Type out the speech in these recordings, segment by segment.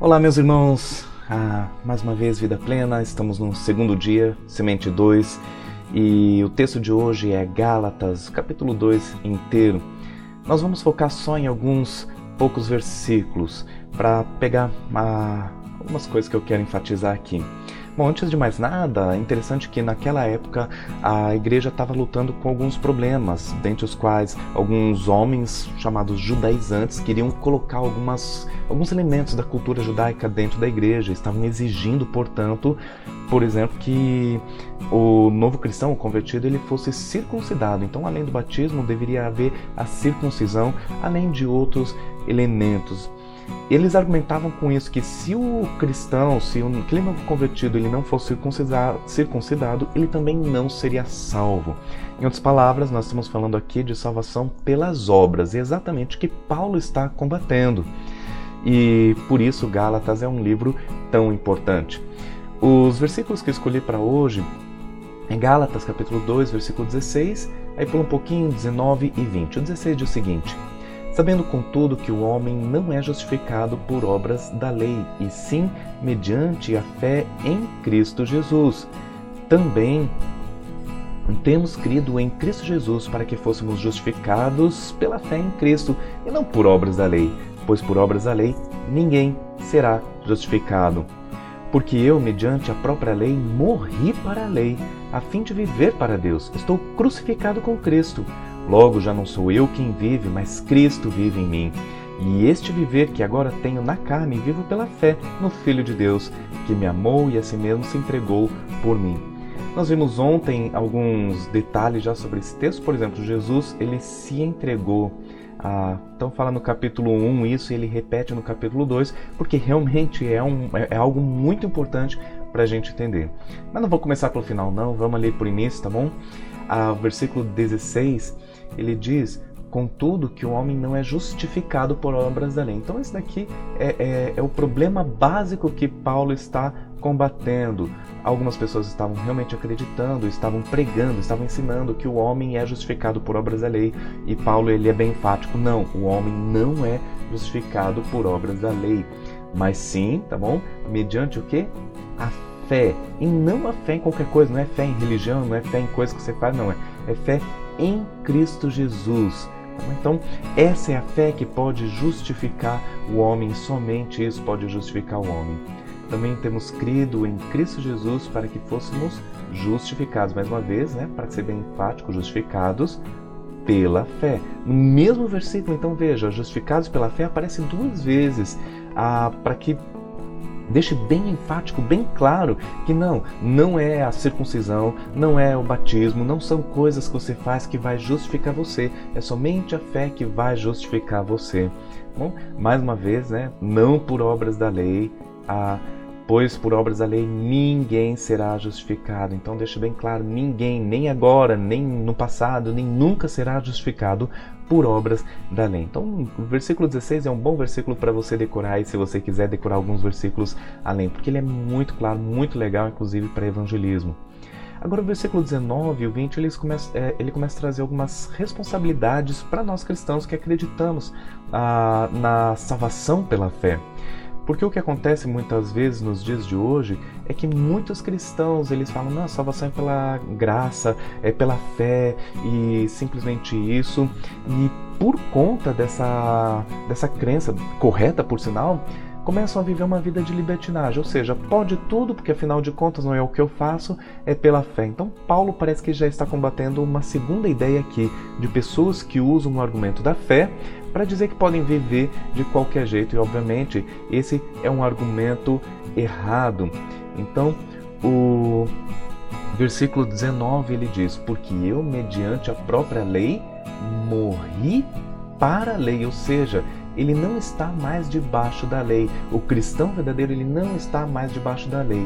Olá, meus irmãos. Mais uma vez, Vida Plena. Estamos no segundo dia, Semente 2. E o texto de hoje é Gálatas, capítulo 2 inteiro. Nós vamos focar só em alguns poucos versículos para pegar algumas coisas que eu quero enfatizar aqui. Bom, antes de mais nada, é interessante que naquela época a igreja estava lutando com alguns problemas, dentre os quais alguns homens chamados judaizantes queriam colocar alguns elementos da cultura judaica dentro da igreja, estavam exigindo, portanto, por exemplo, que o novo cristão, o convertido, ele fosse circuncidado. Então, além do batismo, deveria haver a circuncisão, além de outros elementos. Eles argumentavam com isso que se o cristão, se aquele novo convertido ele não fosse circuncidado, ele também não seria salvo. Em outras palavras, nós estamos falando aqui de salvação pelas obras, e é exatamente o que Paulo está combatendo. E por isso Gálatas é um livro tão importante. Os versículos que eu escolhi para hoje é Gálatas capítulo 2, versículo 16, aí pula um pouquinho, 19 e 20. O 16 diz o seguinte: sabendo, contudo, que o homem não é justificado por obras da lei, e sim mediante a fé em Cristo Jesus. Também temos crido em Cristo Jesus para que fôssemos justificados pela fé em Cristo, e não por obras da lei, pois por obras da lei ninguém será justificado. Porque eu, mediante a própria lei, morri para a lei, a fim de viver para Deus. Estou crucificado com Cristo. Logo, já não sou eu quem vive, mas Cristo vive em mim. E este viver que agora tenho na carne, vivo pela fé no Filho de Deus, que me amou e a si mesmo se entregou por mim. Nós vimos ontem alguns detalhes já sobre esse texto. Por exemplo, Jesus, ele se entregou. Então fala no capítulo 1 isso, e ele repete no capítulo 2, porque realmente é algo muito importante para a gente entender. Mas não vou começar pelo final não, vamos ali por início, tá bom? Versículo 16, ele diz: contudo, que o homem não é justificado por obras da lei. Então esse daqui é o problema básico que Paulo está combatendo. Algumas pessoas estavam realmente acreditando, estavam pregando, estavam ensinando que o homem é justificado por obras da lei. E Paulo, ele é bem enfático: não, o homem não é justificado por obras da lei. Mas sim, tá bom? Mediante o quê? A fé. E não a fé em qualquer coisa, não é fé em religião, não é fé em coisa que você faz, não. É fé em Cristo Jesus. Então, essa é a fé que pode justificar o homem, somente isso pode justificar o homem. Também temos crido em Cristo Jesus para que fôssemos justificados. Mais uma vez, para ser bem enfático, justificados pela fé. No mesmo versículo, então veja, justificados pela fé aparece duas vezes, para que deixe bem enfático, bem claro que não é a circuncisão, não é o batismo, não são coisas que você faz que vai justificar você, é somente a fé que vai justificar você. Bom, mais uma vez, não por obras da lei, pois por obras da lei ninguém será justificado. Então deixa bem claro, ninguém, nem agora, nem no passado, nem nunca será justificado por obras da lei. Então o versículo 16 é um bom versículo para você decorar, e se você quiser decorar alguns versículos além, porque ele é muito claro, muito legal, inclusive para evangelismo. Agora o versículo 19 e o 20, ele começa a trazer algumas responsabilidades para nós cristãos que acreditamos na salvação pela fé. Porque o que acontece muitas vezes nos dias de hoje é que muitos cristãos, eles falam: não, a salvação é pela graça, é pela fé e simplesmente isso. E por conta dessa crença, correta por sinal, começam a viver uma vida de libertinagem, ou seja, pode tudo, porque afinal de contas não é o que eu faço, é pela fé. Então Paulo parece que já está combatendo uma segunda ideia aqui, de pessoas que usam o argumento da fé para dizer que podem viver de qualquer jeito, e obviamente esse é um argumento errado. Então o versículo 19 ele diz: porque eu, mediante a própria lei, morri para a lei, ou seja, ele não está mais debaixo da lei. O cristão verdadeiro, ele não está mais debaixo da lei.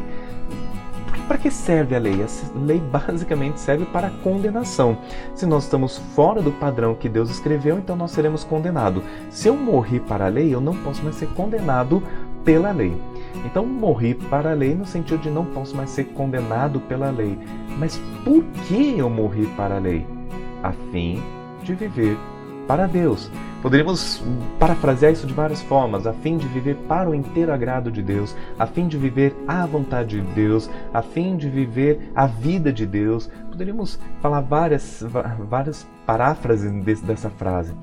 Para que serve a lei? A lei basicamente serve para a condenação. Se nós estamos fora do padrão que Deus escreveu, então nós seremos condenados. Se eu morri para a lei, eu não posso mais ser condenado pela lei. Então morri para a lei no sentido de não posso mais ser condenado pela lei. Mas por que eu morri para a lei? A fim de viver para Deus. Poderíamos parafrasear isso de várias formas, a fim de viver para o inteiro agrado de Deus, a fim de viver à vontade de Deus, a fim de viver a vida de Deus. Poderíamos falar várias paráfrases dessa frase.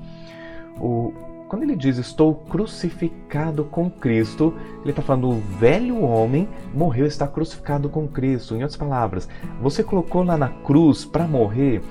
Quando ele diz estou crucificado com Cristo, ele está falando o velho homem morreu, está crucificado com Cristo. Em outras palavras, você colocou lá na cruz para morrer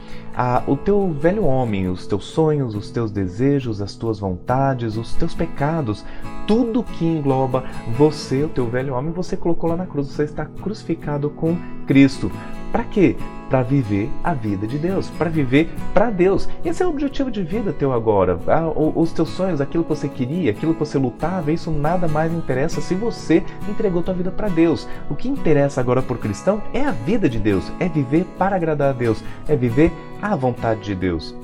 o teu velho homem, os teus sonhos, os teus desejos, as tuas vontades, os teus pecados, tudo que engloba você, o teu velho homem, você colocou lá na cruz, você está crucificado com Cristo. Para quê? Para viver a vida de Deus, para viver para Deus. Esse é o objetivo de vida teu agora. Os teus sonhos, aquilo que você queria, aquilo que você lutava, isso nada mais interessa se você entregou tua vida para Deus. O que interessa agora por cristão é a vida de Deus, é viver para agradar a Deus, é viver à vontade de Deus.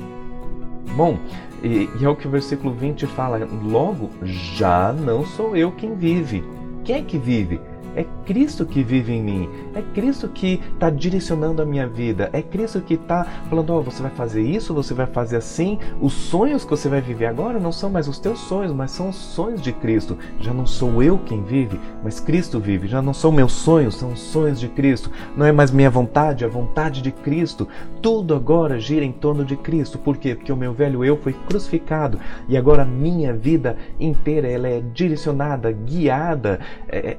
Bom, e é o que o versículo 20 fala, logo, já não sou eu quem vive. Quem é que vive? É Cristo que vive em mim, é Cristo que está direcionando a minha vida, é Cristo que está falando, você vai fazer isso, você vai fazer assim. Os sonhos que você vai viver agora não são mais os teus sonhos, mas são os sonhos de Cristo. Já não sou eu quem vive, mas Cristo vive. Já não são meus sonhos, são os sonhos de Cristo. Não é mais minha vontade, é a vontade de Cristo. Tudo agora gira em torno de Cristo. Por quê? Porque o meu velho eu foi crucificado e agora a minha vida inteira ela é direcionada, guiada,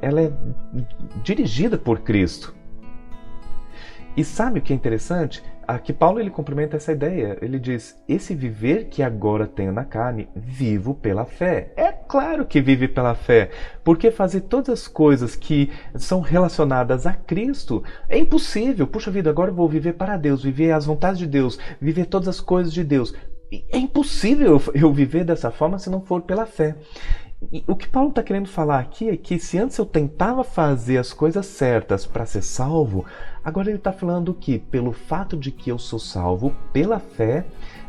ela é dirigida por Cristo. E sabe o que é interessante? Aqui Paulo ele complementa essa ideia. Ele diz, esse viver que agora tenho na carne, vivo pela fé. É claro que vive pela fé, porque fazer todas as coisas que são relacionadas a Cristo é impossível. Puxa vida, agora eu vou viver para Deus, viver as vontades de Deus, viver todas as coisas de Deus. É impossível eu viver dessa forma se não for pela fé. E o que Paulo está querendo falar aqui é que se antes eu tentava fazer as coisas certas para ser salvo, agora ele está falando que pelo fato de que eu sou salvo pela fé,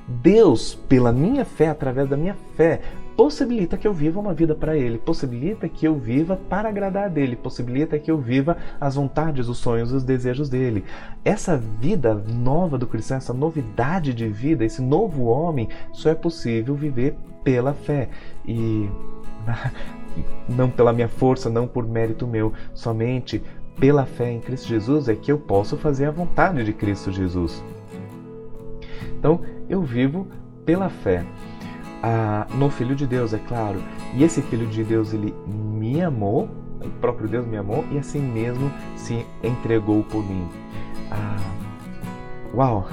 Deus, pela minha fé, através da minha fé, possibilita que eu viva uma vida para Ele, possibilita que eu viva para agradar dEle, possibilita que eu viva as vontades, os sonhos, os desejos dEle. Essa vida nova do cristão, essa novidade de vida, esse novo homem, só é possível viver pela fé. E não pela minha força, não por mérito meu, somente pela fé em Cristo Jesus é que eu posso fazer a vontade de Cristo Jesus. Então, eu vivo pela fé no Filho de Deus, é claro. E esse Filho de Deus, ele me amou, o próprio Deus me amou e assim mesmo se entregou por mim. Uau!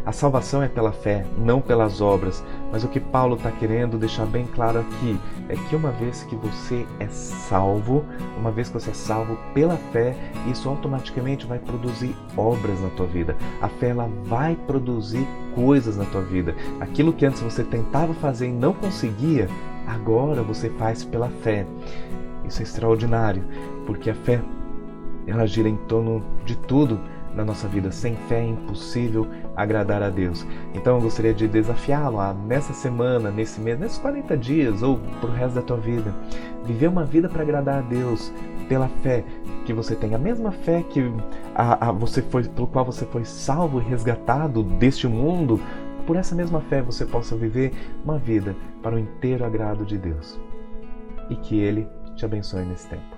A salvação é pela fé, não pelas obras. Mas o que Paulo está querendo deixar bem claro aqui é que uma vez que você é salvo, uma vez que você é salvo pela fé, isso automaticamente vai produzir obras na tua vida. A fé ela vai produzir coisas na tua vida. Aquilo que antes você tentava fazer e não conseguia, agora você faz pela fé. Isso é extraordinário, porque a fé ela gira em torno de tudo na nossa vida. Sem fé é impossível agradar a Deus. Então eu gostaria de desafiá-lo a nessa semana, nesse mês, nesses 40 dias ou pro resto da tua vida, viver uma vida para agradar a Deus pela fé que você tem, a mesma fé que pelo qual você foi salvo e resgatado deste mundo. Por essa mesma fé você possa viver uma vida para o inteiro agrado de Deus. E que Ele te abençoe nesse tempo.